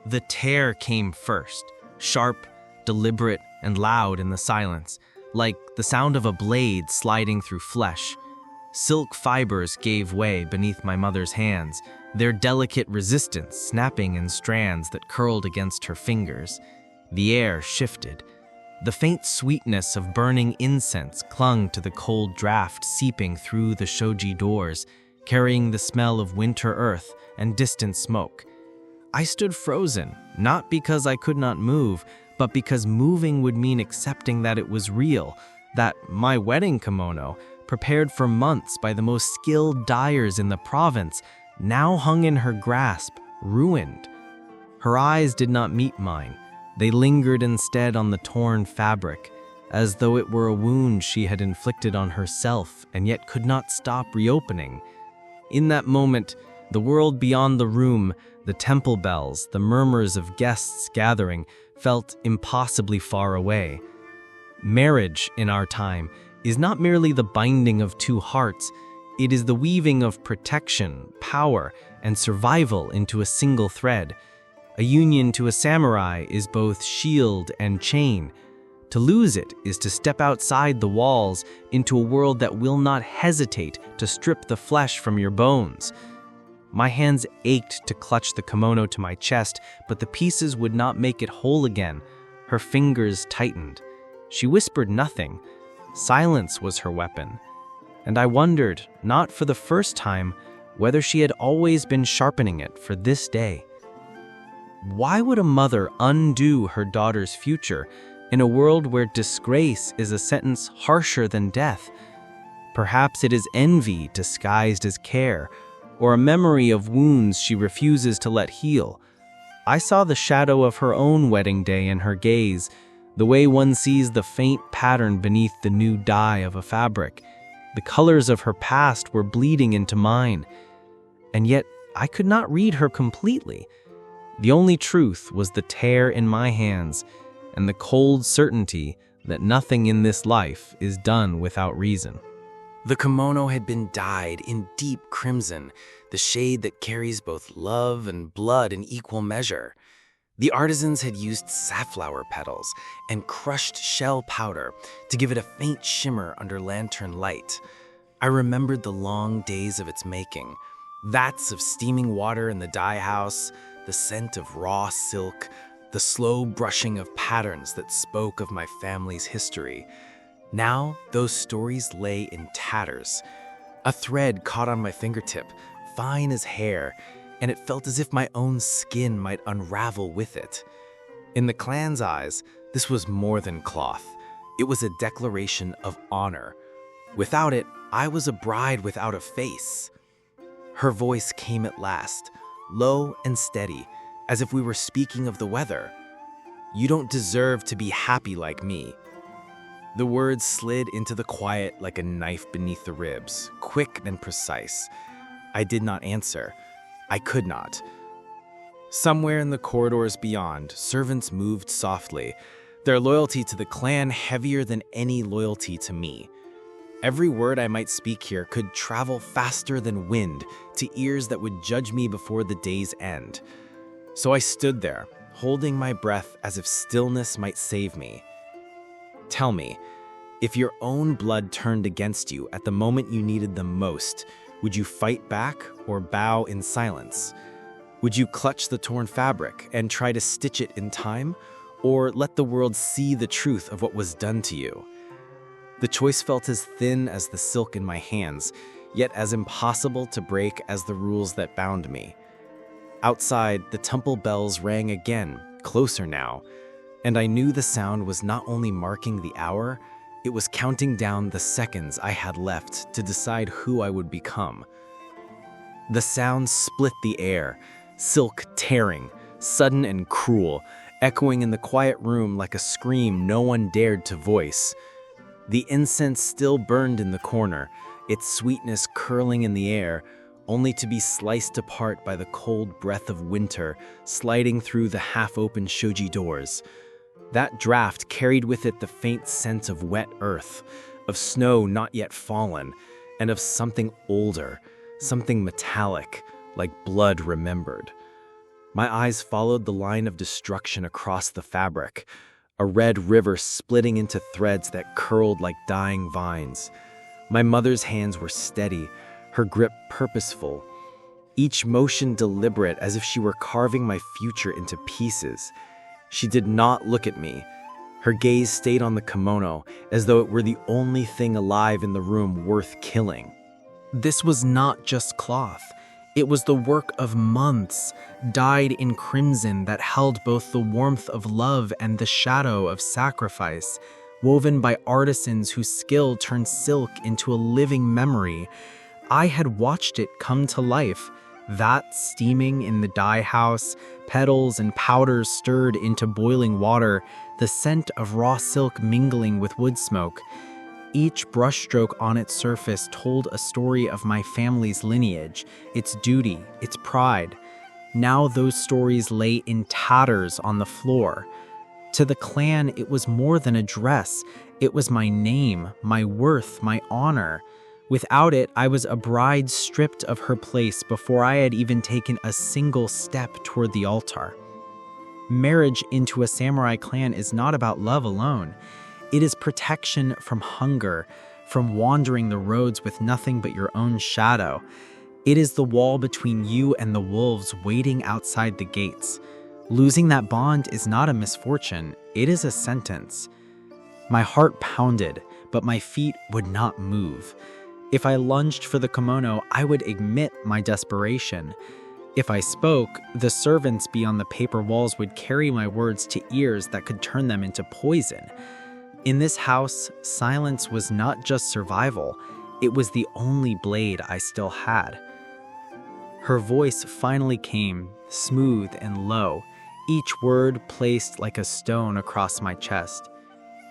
The tear came first, sharp, deliberate, and loud in the silence, like the sound of a blade sliding through flesh. Silk fibers gave way beneath my mother's hands, their delicate resistance snapping in strands that curled against her fingers. The air shifted. The faint sweetness of burning incense clung to the cold draft seeping through the shoji doors, carrying the smell of winter earth and distant smoke. I stood frozen, not because I could not move, but because moving would mean accepting that it was real, that my wedding kimono, prepared for months by the most skilled dyers in the province, now hung in her grasp, ruined. Her eyes did not meet mine. They lingered instead on the torn fabric, as though it were a wound she had inflicted on herself and yet could not stop reopening. In that moment, the world beyond the room, the temple bells, the murmurs of guests gathering, felt impossibly far away. Marriage, in our time, is not merely the binding of two hearts, it is the weaving of protection, power, and survival into a single thread. A union to a samurai is both shield and chain. To lose it is to step outside the walls into a world that will not hesitate to strip the flesh from your bones. My hands ached to clutch the kimono to my chest, but the pieces would not make it whole again. Her fingers tightened. She whispered nothing. Silence was her weapon. And I wondered, not for the first time, whether she had always been sharpening it for this day. Why would a mother undo her daughter's future in a world where disgrace is a sentence harsher than death? Perhaps it is envy disguised as care, or a memory of wounds she refuses to let heal. I saw the shadow of her own wedding day in her gaze, the way one sees the faint pattern beneath the new dye of a fabric. The colors of her past were bleeding into mine, and yet I could not read her completely. The only truth was the tear in my hands and the cold certainty that nothing in this life is done without reason. The kimono had been dyed in deep crimson, the shade that carries both love and blood in equal measure. The artisans had used safflower petals and crushed shell powder to give it a faint shimmer under lantern light. I remembered the long days of its making, vats of steaming water in the dye house, the scent of raw silk, the slow brushing of patterns that spoke of my family's history. Now, those stories lay in tatters. A thread caught on my fingertip, fine as hair, and it felt as if my own skin might unravel with it. In the clan's eyes, this was more than cloth. It was a declaration of honor. Without it, I was a bride without a face. Her voice came at last, low and steady, as if we were speaking of the weather. "You don't deserve to be happy like me." The words slid into the quiet like a knife beneath the ribs, quick and precise. I did not answer. I could not. Somewhere in the corridors beyond, servants moved softly, their loyalty to the clan heavier than any loyalty to me. Every word I might speak here could travel faster than wind to ears that would judge me before the day's end. So I stood there, holding my breath as if stillness might save me. Tell me, if your own blood turned against you at the moment you needed them most, would you fight back or bow in silence? Would you clutch the torn fabric and try to stitch it in time, or let the world see the truth of what was done to you? The choice felt as thin as the silk in my hands, yet as impossible to break as the rules that bound me. Outside, the temple bells rang again, closer now, and I knew the sound was not only marking the hour, it was counting down the seconds I had left to decide who I would become. The sound split the air, silk tearing, sudden and cruel, echoing in the quiet room like a scream no one dared to voice. The incense still burned in the corner, its sweetness curling in the air, only to be sliced apart by the cold breath of winter sliding through the half-open shoji doors. That draft carried with it the faint scent of wet earth, of snow not yet fallen, and of something older, something metallic, like blood remembered. My eyes followed the line of destruction across the fabric, a red river splitting into threads that curled like dying vines. My mother's hands were steady, her grip purposeful, each motion deliberate as if she were carving my future into pieces. She did not look at me. Her gaze stayed on the kimono, as though it were the only thing alive in the room worth killing. This was not just cloth. It was the work of months, dyed in crimson that held both the warmth of love and the shadow of sacrifice, woven by artisans whose skill turned silk into a living memory. I had watched it come to life, that steaming in the dye house, petals and powders stirred into boiling water, the scent of raw silk mingling with wood smoke. Each brushstroke on its surface told a story of my family's lineage, its duty, its pride. Now those stories lay in tatters on the floor. To the clan, it was more than a dress. It was my name, my worth, my honor. Without it, I was a bride stripped of her place before I had even taken a single step toward the altar. Marriage into a samurai clan is not about love alone. It is protection from hunger, from wandering the roads with nothing but your own shadow. It is the wall between you and the wolves waiting outside the gates. Losing that bond is not a misfortune, it is a sentence. My heart pounded, but my feet would not move. If I lunged for the kimono, I would admit my desperation. If I spoke, the servants beyond the paper walls would carry my words to ears that could turn them into poison. In this house, silence was not just survival, it was the only blade I still had. Her voice finally came, smooth and low, each word placed like a stone across my chest.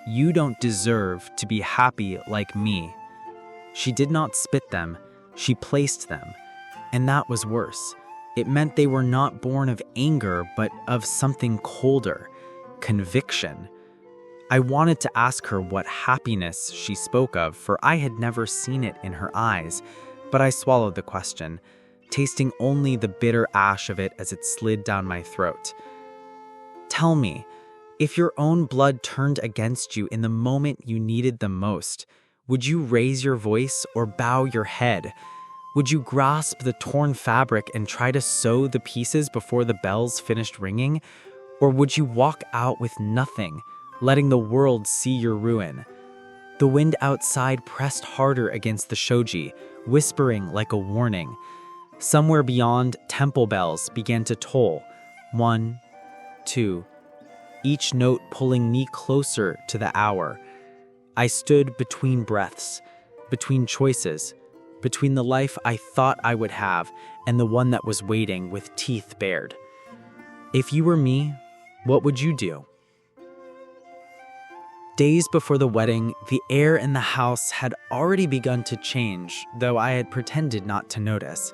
You don't deserve to be happy like me. She did not spit them, she placed them. And that was worse. It meant they were not born of anger, but of something colder, conviction. I wanted to ask her what happiness she spoke of, for I had never seen it in her eyes, but I swallowed the question, tasting only the bitter ash of it as it slid down my throat. Tell me, if your own blood turned against you in the moment you needed them most, would you raise your voice or bow your head? Would you grasp the torn fabric and try to sew the pieces before the bells finished ringing? Or would you walk out with nothing, letting the world see your ruin? The wind outside pressed harder against the shoji, whispering like a warning. Somewhere beyond, temple bells began to toll. 1, 2, each note pulling me closer to the hour. I stood between breaths, between choices, between the life I thought I would have and the one that was waiting with teeth bared. If you were me, what would you do? Days before the wedding, the air in the house had already begun to change, though I had pretended not to notice.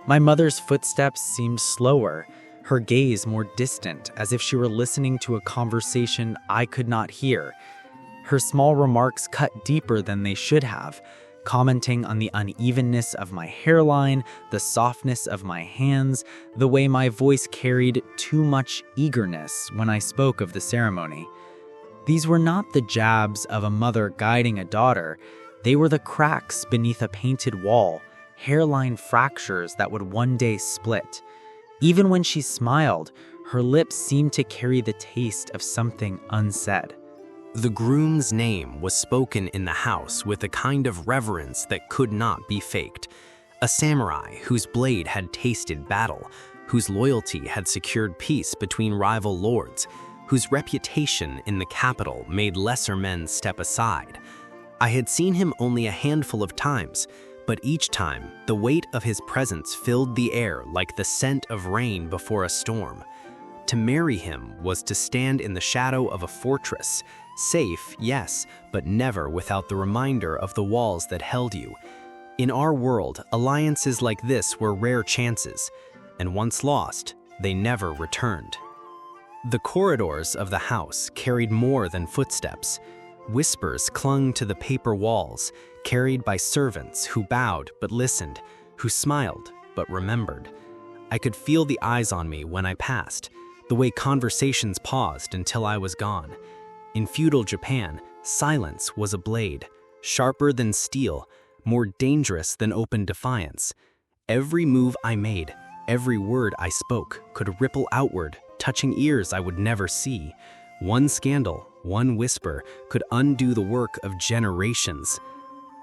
My mother's footsteps seemed slower, her gaze more distant, as if she were listening to a conversation I could not hear. Her small remarks cut deeper than they should have, commenting on the unevenness of my hairline, the softness of my hands, the way my voice carried too much eagerness when I spoke of the ceremony. These were not the jabs of a mother guiding a daughter. They were the cracks beneath a painted wall, hairline fractures that would one day split. Even when she smiled, her lips seemed to carry the taste of something unsaid. The groom's name was spoken in the house with a kind of reverence that could not be faked. A samurai whose blade had tasted battle, whose loyalty had secured peace between rival lords, whose reputation in the capital made lesser men step aside. I had seen him only a handful of times, but each time the weight of his presence filled the air like the scent of rain before a storm. To marry him was to stand in the shadow of a fortress, safe, yes, but never without the reminder of the walls that held you. In our world, alliances like this were rare chances, and once lost, they never returned. The corridors of the house carried more than footsteps. Whispers clung to the paper walls, carried by servants who bowed but listened, who smiled but remembered. I could feel the eyes on me when I passed, the way conversations paused until I was gone. In feudal Japan, silence was a blade, sharper than steel, more dangerous than open defiance. Every move I made, every word I spoke could ripple outward, touching ears I would never see. One scandal, one whisper could undo the work of generations.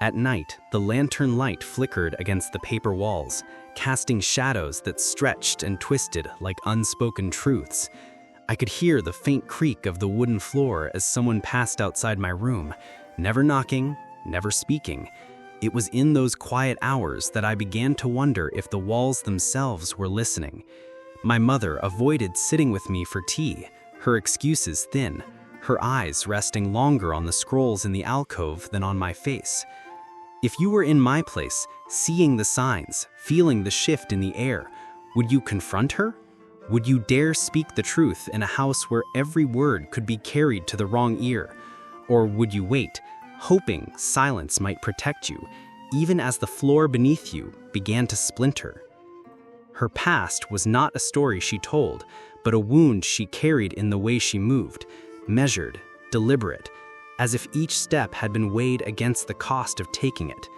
At night, the lantern light flickered against the paper walls, casting shadows that stretched and twisted like unspoken truths. I could hear the faint creak of the wooden floor as someone passed outside my room, never knocking, never speaking. It was in those quiet hours that I began to wonder if the walls themselves were listening. My mother avoided sitting with me for tea, her excuses thin, her eyes resting longer on the scrolls in the alcove than on my face. If you were in my place, seeing the signs, feeling the shift in the air, would you confront her? Would you dare speak the truth in a house where every word could be carried to the wrong ear? Or would you wait, hoping silence might protect you, even as the floor beneath you began to splinter? Her past was not a story she told, but a wound she carried in the way she moved, measured, deliberate, as if each step had been weighed against the cost of taking it.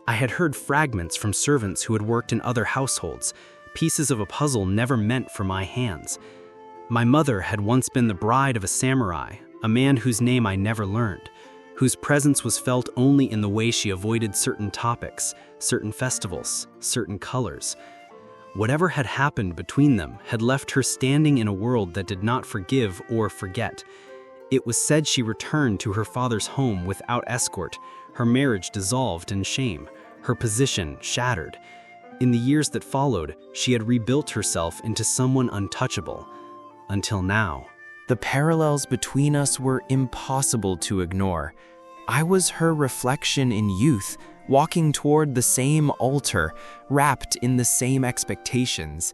I had heard fragments from servants who had worked in other households, pieces of a puzzle never meant for my hands. My mother had once been the bride of a samurai, a man whose name I never learned, whose presence was felt only in the way she avoided certain topics, certain festivals, certain colors. Whatever had happened between them had left her standing in a world that did not forgive or forget. It was said she returned to her father's home without escort, her marriage dissolved in shame, her position shattered. In the years that followed, she had rebuilt herself into someone untouchable. Until now. The parallels between us were impossible to ignore. I was her reflection in youth, walking toward the same altar, wrapped in the same expectations.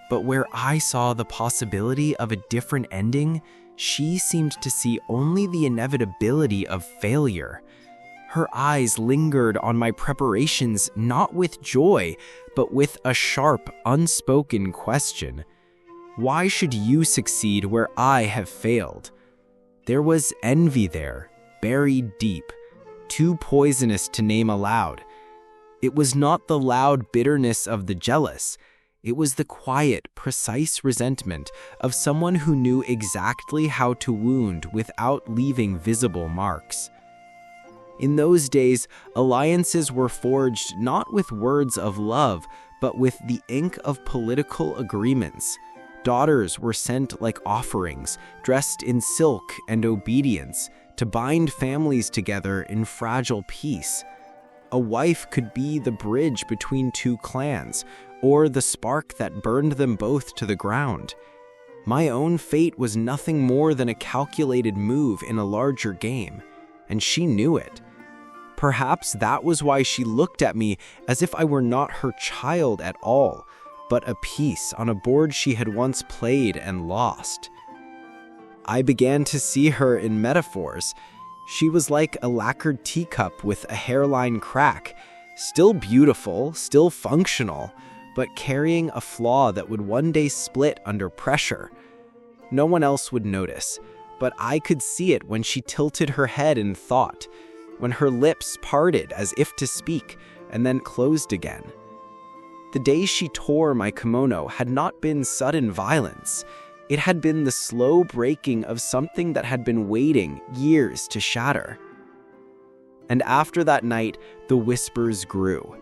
But where I saw the possibility of a different ending, she seemed to see only the inevitability of failure. Her eyes lingered on my preparations not with joy, but with a sharp, unspoken question. Why should you succeed where I have failed? There was envy there, buried deep, too poisonous to name aloud. It was not the loud bitterness of the jealous. It was the quiet, precise resentment of someone who knew exactly how to wound without leaving visible marks. In those days, alliances were forged not with words of love, but with the ink of political agreements. Daughters were sent like offerings, dressed in silk and obedience, to bind families together in fragile peace. A wife could be the bridge between two clans, or the spark that burned them both to the ground. My own fate was nothing more than a calculated move in a larger game, and she knew it. Perhaps that was why she looked at me as if I were not her child at all, but a piece on a board she had once played and lost. I began to see her in metaphors. She was like a lacquered teacup with a hairline crack, still beautiful, still functional, but carrying a flaw that would one day split under pressure. No one else would notice, but I could see it when she tilted her head in thought, when her lips parted as if to speak and then closed again. The day she tore my kimono had not been sudden violence. It had been the slow breaking of something that had been waiting years to shatter. And after that night, the whispers grew.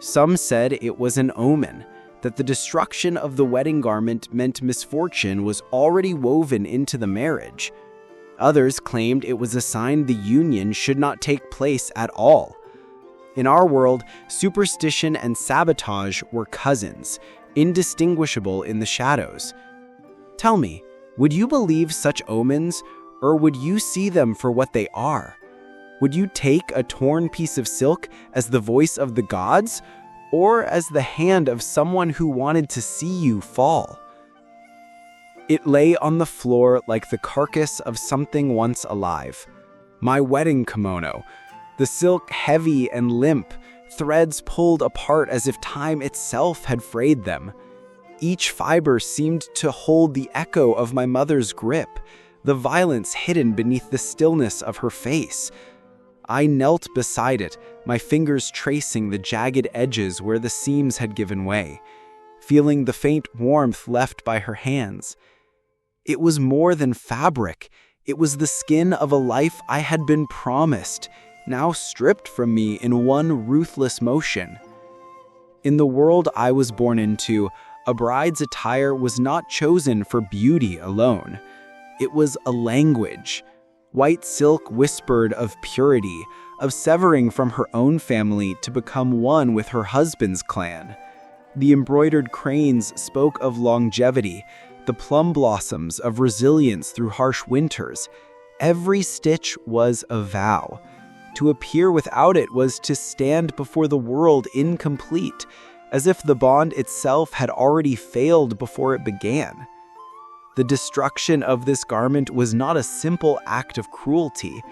Some said it was an omen, that the destruction of the wedding garment meant misfortune was already woven into the marriage. Others claimed it was a sign the union should not take place at all. In our world, superstition and sabotage were cousins, indistinguishable in the shadows. Tell me, would you believe such omens, or would you see them for what they are? Would you take a torn piece of silk as the voice of the gods, or as the hand of someone who wanted to see you fall? It lay on the floor like the carcass of something once alive. My wedding kimono, the silk heavy and limp, threads pulled apart as if time itself had frayed them. Each fiber seemed to hold the echo of my mother's grip, the violence hidden beneath the stillness of her face. I knelt beside it, my fingers tracing the jagged edges where the seams had given way, feeling the faint warmth left by her hands. It was more than fabric. It was the skin of a life I had been promised, now stripped from me in one ruthless motion. In the world I was born into, a bride's attire was not chosen for beauty alone. It was a language. White silk whispered of purity, of severing from her own family to become one with her husband's clan. The embroidered cranes spoke of longevity, the plum blossoms of resilience through harsh winters. Every stitch was a vow. To appear without it was to stand before the world incomplete, as if the bond itself had already failed before it began. The destruction of this garment was not a simple act of cruelty.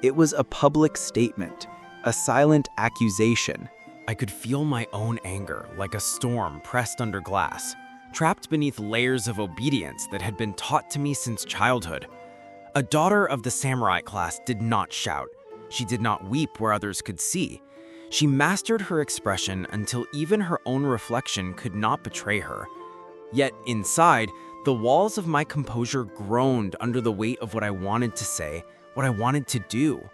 It was a public statement, a silent accusation. I could feel my own anger like a storm pressed under glass, trapped beneath layers of obedience that had been taught to me since childhood. A daughter of the samurai class did not shout. She did not weep where others could see. She mastered her expression until even her own reflection could not betray her. Yet inside, the walls of my composure groaned under the weight of what I wanted to say, what I wanted to do.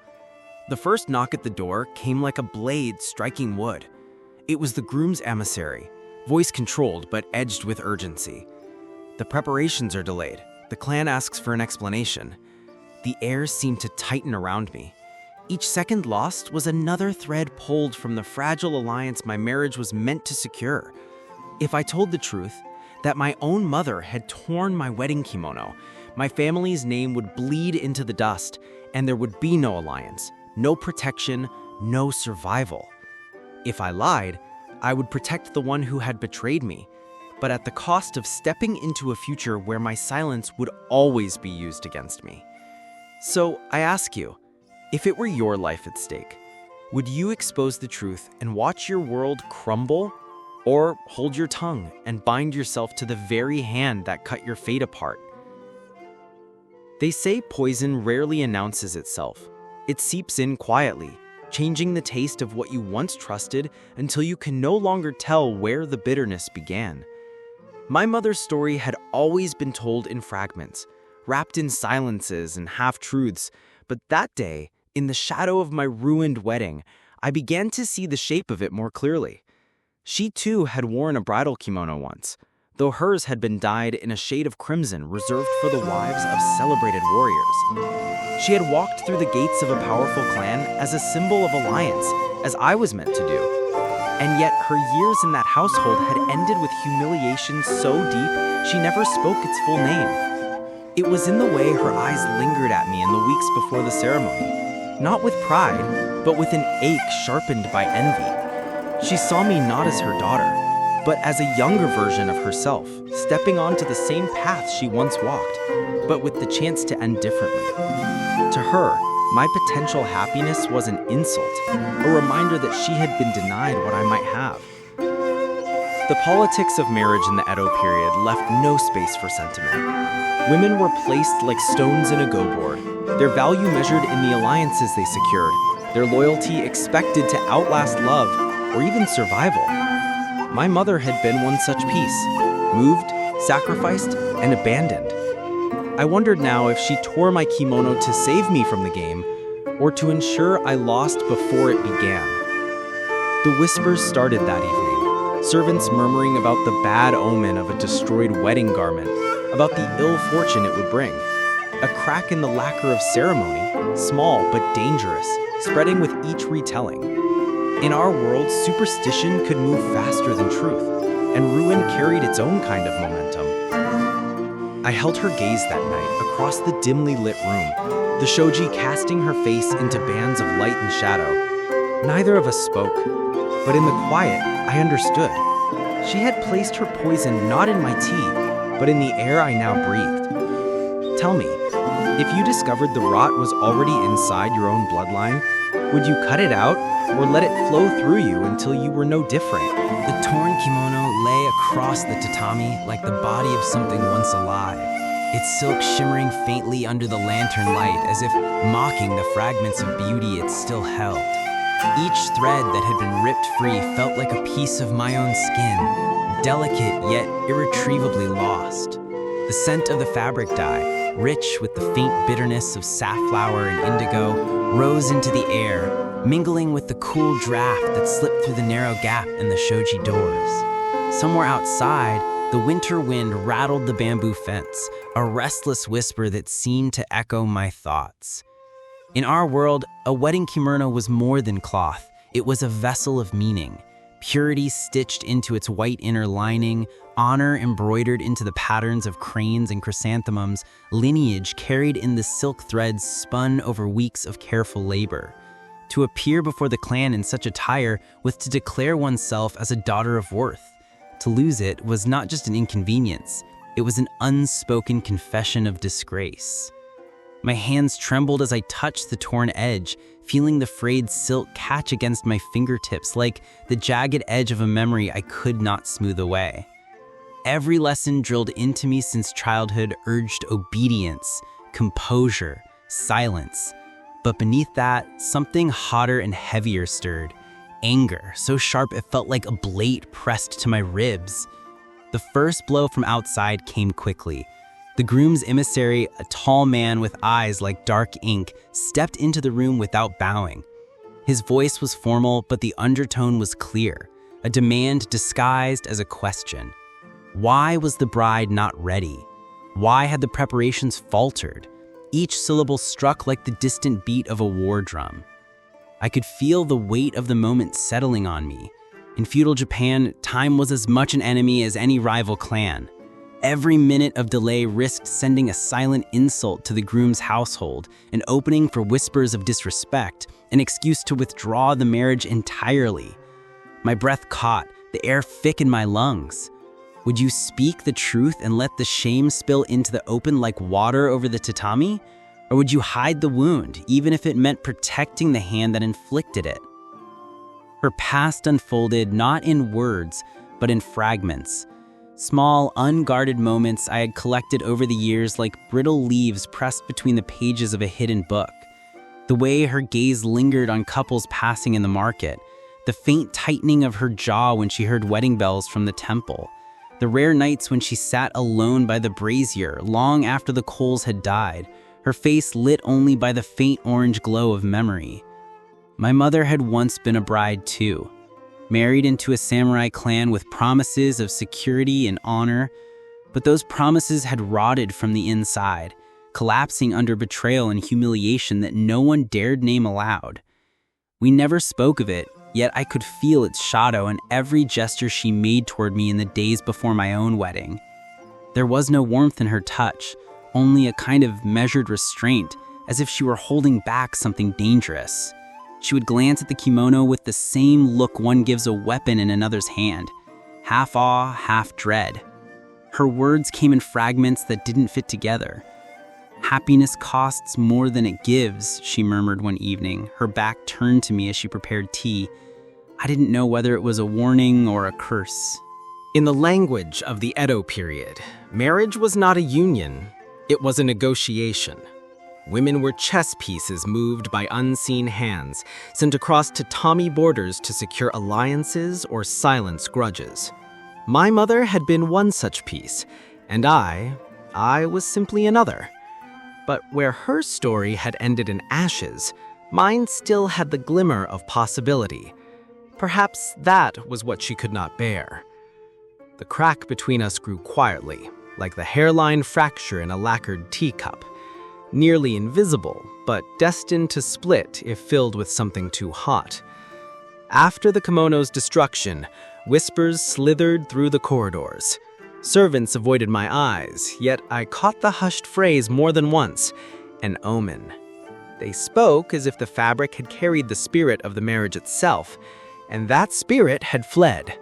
The first knock at the door came like a blade striking wood. It was the groom's emissary, voice controlled but edged with urgency. The preparations are delayed. The clan asks for an explanation. The air seemed to tighten around me. Each second lost was another thread pulled from the fragile alliance my marriage was meant to secure. If I told the truth, that my own mother had torn my wedding kimono, my family's name would bleed into the dust, and there would be no alliance, no protection, no survival. If I lied, I would protect the one who had betrayed me, but at the cost of stepping into a future where my silence would always be used against me. So I ask you, if it were your life at stake, would you expose the truth and watch your world crumble? Or hold your tongue and bind yourself to the very hand that cut your fate apart? They say poison rarely announces itself. It seeps in quietly, changing the taste of what you once trusted until you can no longer tell where the bitterness began. My mother's story had always been told in fragments, wrapped in silences and half-truths, but that day, in the shadow of my ruined wedding, I began to see the shape of it more clearly. She too had worn a bridal kimono once, though hers had been dyed in a shade of crimson reserved for the wives of celebrated warriors. She had walked through the gates of a powerful clan as a symbol of alliance, as I was meant to do. And yet her years in that household had ended with humiliation so deep she never spoke its full name. It was in the way her eyes lingered at me in the weeks before the ceremony, not with pride, but with an ache sharpened by envy. She saw me not as her daughter, but as a younger version of herself, stepping onto the same path she once walked, but with the chance to end differently. To her, my potential happiness was an insult, a reminder that she had been denied what I might have. The politics of marriage in the Edo period left no space for sentiment. Women were placed like stones in a go-board, their value measured in the alliances they secured, their loyalty expected to outlast love or even survival. My mother had been one such piece, moved, sacrificed, and abandoned. I wondered now if she tore my kimono to save me from the game, or to ensure I lost before it began. The whispers started that evening, servants murmuring about the bad omen of a destroyed wedding garment, about the ill fortune it would bring. A crack in the lacquer of ceremony, small but dangerous, spreading with each retelling. In our world, superstition could move faster than truth, and ruin carried its own kind of momentum. I held her gaze that night across the dimly lit room, the shoji casting her face into bands of light and shadow. Neither of us spoke, but in the quiet, I understood. She had placed her poison not in my tea, but in the air I now breathed. Tell me, if you discovered the rot was already inside your own bloodline, Would you cut it out or let it flow through you until you were no different? The torn kimono lay across the tatami like the body of something once alive, its silk shimmering faintly under the lantern light as if mocking the fragments of beauty it still held. Each thread that had been ripped free felt like a piece of my own skin, delicate yet irretrievably lost. The scent of the fabric dye, rich with the faint bitterness of safflower and indigo, rose into the air, mingling with the cool draft that slipped through the narrow gap in the shoji doors. Somewhere outside, the winter wind rattled the bamboo fence, a restless whisper that seemed to echo my thoughts. In our world, a wedding kimono was more than cloth. It was a vessel of meaning. Purity stitched into its white inner lining, honor embroidered into the patterns of cranes and chrysanthemums, lineage carried in the silk threads spun over weeks of careful labor. To appear before the clan in such attire was to declare oneself as a daughter of worth. To lose it was not just an inconvenience, it was an unspoken confession of disgrace. My hands trembled as I touched the torn edge, feeling the frayed silk catch against my fingertips like the jagged edge of a memory I could not smooth away. Every lesson drilled into me since childhood urged obedience, composure, silence. But beneath that, something hotter and heavier stirred. Anger, so sharp it felt like a blade pressed to my ribs. The first blow from outside came quickly. The groom's emissary, a tall man with eyes like dark ink, stepped into the room without bowing. His voice was formal, but the undertone was clear, a demand disguised as a question. Why was the bride not ready? Why had the preparations faltered? Each syllable struck like the distant beat of a war drum. I could feel the weight of the moment settling on me. In feudal Japan, time was as much an enemy as any rival clan. Every minute of delay risked sending a silent insult to the groom's household, an opening for whispers of disrespect, an excuse to withdraw the marriage entirely. My breath caught, the air thick in my lungs. Would you speak the truth and let the shame spill into the open like water over the tatami? Or would you hide the wound, even if it meant protecting the hand that inflicted it? Her past unfolded not in words, but in fragments. Small, unguarded moments I had collected over the years like brittle leaves pressed between the pages of a hidden book. The way her gaze lingered on couples passing in the market, the faint tightening of her jaw when she heard wedding bells from the temple, the rare nights when she sat alone by the brazier long after the coals had died, her face lit only by the faint orange glow of memory. My mother had once been a bride too. Married into a samurai clan with promises of security and honor, but those promises had rotted from the inside, collapsing under betrayal and humiliation that no one dared name aloud. We never spoke of it, yet I could feel its shadow in every gesture she made toward me in the days before my own wedding. There was no warmth in her touch, only a kind of measured restraint, as if she were holding back something dangerous. She would glance at the kimono with the same look one gives a weapon in another's hand, half awe, half dread. Her words came in fragments that didn't fit together. "Happiness costs more than it gives," she murmured one evening, her back turned to me as she prepared tea. I didn't know whether it was a warning or a curse. In the language of the Edo period, marriage was not a union, it was a negotiation. Women were chess pieces moved by unseen hands, sent across tatami borders to secure alliances or silence grudges. My mother had been one such piece, and I was simply another. But where her story had ended in ashes, mine still had the glimmer of possibility. Perhaps that was what she could not bear. The crack between us grew quietly, like the hairline fracture in a lacquered teacup. Nearly invisible, but destined to split if filled with something too hot. After the kimono's destruction, whispers slithered through the corridors. Servants avoided my eyes, yet I caught the hushed phrase more than once, an omen. They spoke as if the fabric had carried the spirit of the marriage itself, and that spirit had fled.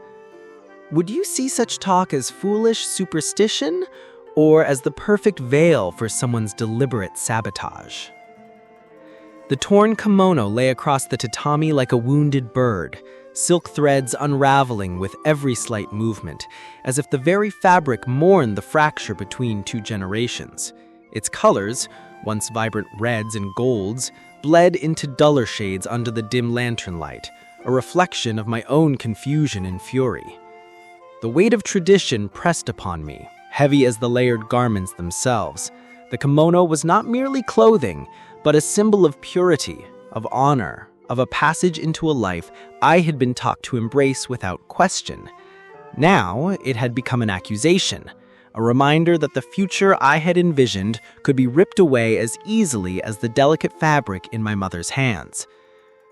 Would you see such talk as foolish superstition, or as the perfect veil for someone's deliberate sabotage? The torn kimono lay across the tatami like a wounded bird, silk threads unraveling with every slight movement, as if the very fabric mourned the fracture between two generations. Its colors, once vibrant reds and golds, bled into duller shades under the dim lantern light, a reflection of my own confusion and fury. The weight of tradition pressed upon me, heavy as the layered garments themselves. The kimono was not merely clothing, but a symbol of purity, of honor, of a passage into a life I had been taught to embrace without question. Now it had become an accusation, a reminder that the future I had envisioned could be ripped away as easily as the delicate fabric in my mother's hands.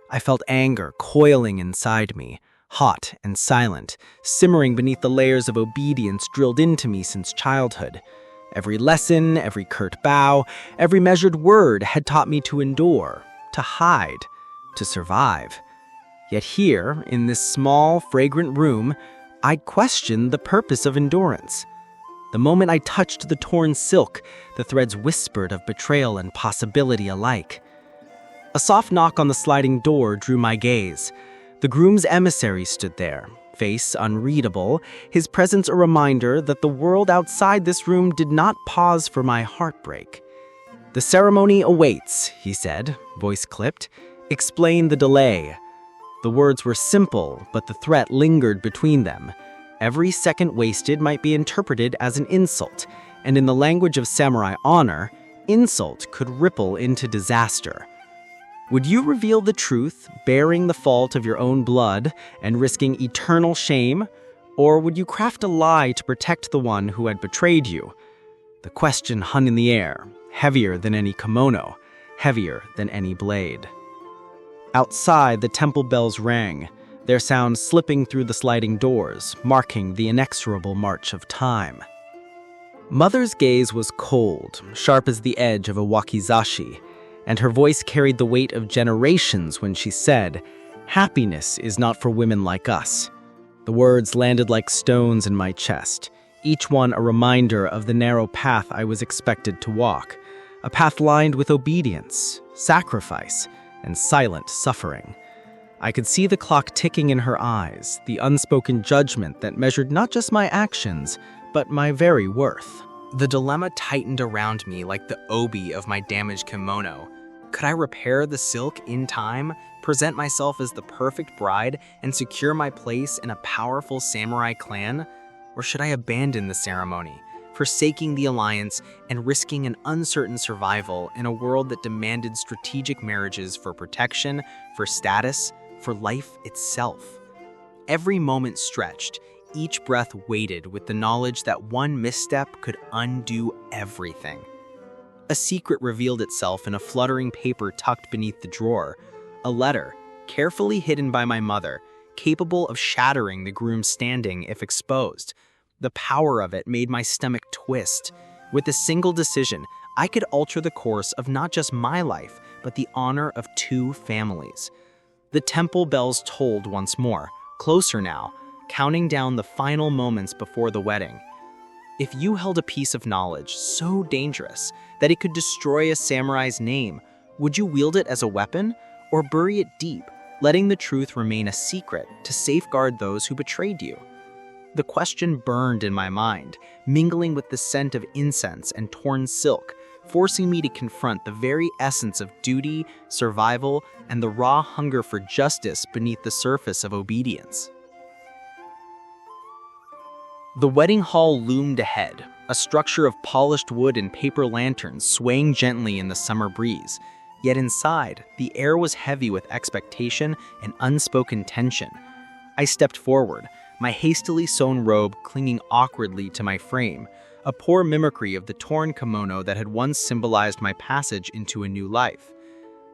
I felt anger coiling inside me, hot and silent, simmering beneath the layers of obedience drilled into me since childhood. Every lesson, every curt bow, every measured word had taught me to endure, to hide, to survive. Yet here, in this small, fragrant room, I questioned the purpose of endurance. The moment I touched the torn silk, the threads whispered of betrayal and possibility alike. A soft knock on the sliding door drew my gaze. The groom's emissary stood there, face unreadable, his presence a reminder that the world outside this room did not pause for my heartbreak. "The ceremony awaits," he said, voice clipped. "Explain the delay." The words were simple, but the threat lingered between them. Every second wasted might be interpreted as an insult, and in the language of samurai honor, insult could ripple into disaster. Would you reveal the truth, bearing the fault of your own blood and risking eternal shame? Or would you craft a lie to protect the one who had betrayed you? The question hung in the air, heavier than any kimono, heavier than any blade. Outside, the temple bells rang, their sound slipping through the sliding doors, marking the inexorable march of time. Mother's gaze was cold, sharp as the edge of a wakizashi, and her voice carried the weight of generations when she said, "Happiness is not for women like us." The words landed like stones in my chest, each one a reminder of the narrow path I was expected to walk, a path lined with obedience, sacrifice, and silent suffering. I could see the clock ticking in her eyes, the unspoken judgment that measured not just my actions, but my very worth. The dilemma tightened around me like the obi of my damaged kimono. Could I repair the silk in time, present myself as the perfect bride, and secure my place in a powerful samurai clan? Or should I abandon the ceremony, forsaking the alliance and risking an uncertain survival in a world that demanded strategic marriages for protection, for status, for life itself? Every moment stretched, each breath weighted with the knowledge that one misstep could undo everything. A secret revealed itself in a fluttering paper tucked beneath the drawer, a letter, carefully hidden by my mother, capable of shattering the groom's standing if exposed. The power of it made my stomach twist. With a single decision, I could alter the course of not just my life, but the honor of two families. The temple bells tolled once more, closer now, counting down the final moments before the wedding. If you held a piece of knowledge so dangerous that it could destroy a samurai's name, would you wield it as a weapon or bury it deep, letting the truth remain a secret to safeguard those who betrayed you? The question burned in my mind, mingling with the scent of incense and torn silk, forcing me to confront the very essence of duty, survival, and the raw hunger for justice beneath the surface of obedience. The wedding hall loomed ahead, a structure of polished wood and paper lanterns swaying gently in the summer breeze. Yet inside, the air was heavy with expectation and unspoken tension. I stepped forward, my hastily sewn robe clinging awkwardly to my frame, a poor mimicry of the torn kimono that had once symbolized my passage into a new life.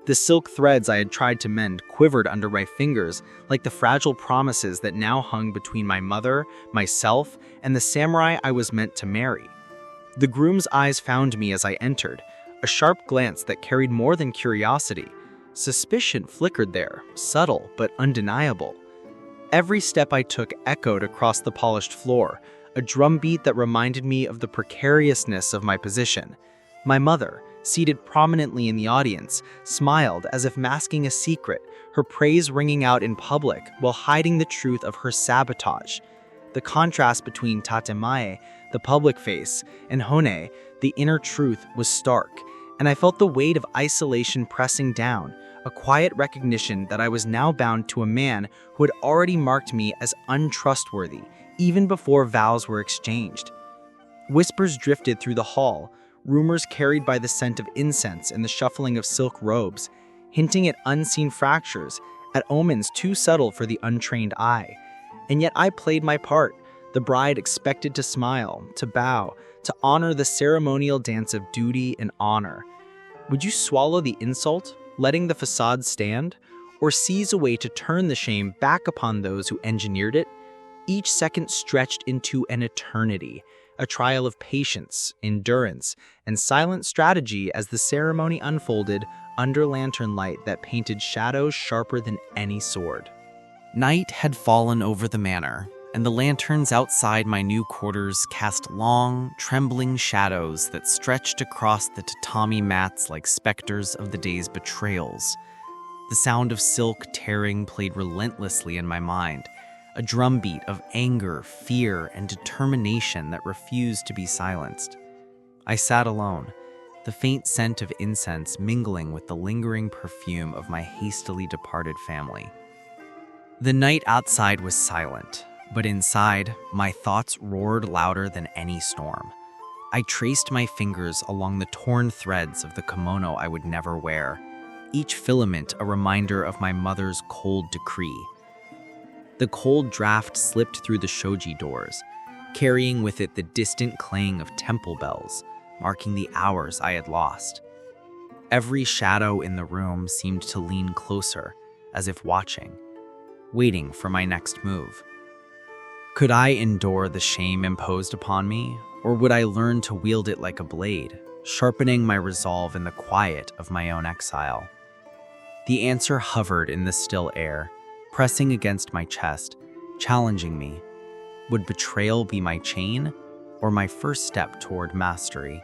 The silk threads I had tried to mend quivered under my fingers like the fragile promises that now hung between my mother, myself, and the samurai I was meant to marry. The groom's eyes found me as I entered, a sharp glance that carried more than curiosity. Suspicion flickered there, subtle but undeniable. Every step I took echoed across the polished floor, a drumbeat that reminded me of the precariousness of my position. My mother, seated prominently in the audience, smiled as if masking a secret, her praise ringing out in public while hiding the truth of her sabotage. The contrast between Tatemae, the public face, and Hone, the inner truth, was stark, and I felt the weight of isolation pressing down, a quiet recognition that I was now bound to a man who had already marked me as untrustworthy, even before vows were exchanged. Whispers drifted through the hall, rumors carried by the scent of incense and the shuffling of silk robes, hinting at unseen fractures, at omens too subtle for the untrained eye. And yet I played my part, the bride expected to smile, to bow, to honor the ceremonial dance of duty and honor. Would you swallow the insult, letting the facade stand, or seize a way to turn the shame back upon those who engineered it? Each second stretched into an eternity, a trial of patience, endurance, and silent strategy as the ceremony unfolded under lantern light that painted shadows sharper than any sword. Night had fallen over the manor, and the lanterns outside my new quarters cast long, trembling shadows that stretched across the tatami mats like specters of the day's betrayals. The sound of silk tearing played relentlessly in my mind, a drumbeat of anger, fear, and determination that refused to be silenced. I sat alone, the faint scent of incense mingling with the lingering perfume of my hastily departed family. The night outside was silent, but inside, my thoughts roared louder than any storm. I traced my fingers along the torn threads of the kimono I would never wear, each filament a reminder of my mother's cold decree. The cold draft slipped through the shoji doors, carrying with it the distant clang of temple bells, marking the hours I had lost. Every shadow in the room seemed to lean closer, as if watching, waiting for my next move. Could I endure the shame imposed upon me, or would I learn to wield it like a blade, sharpening my resolve in the quiet of my own exile? The answer hovered in the still air, pressing against my chest, challenging me. Would betrayal be my chain, or my first step toward mastery?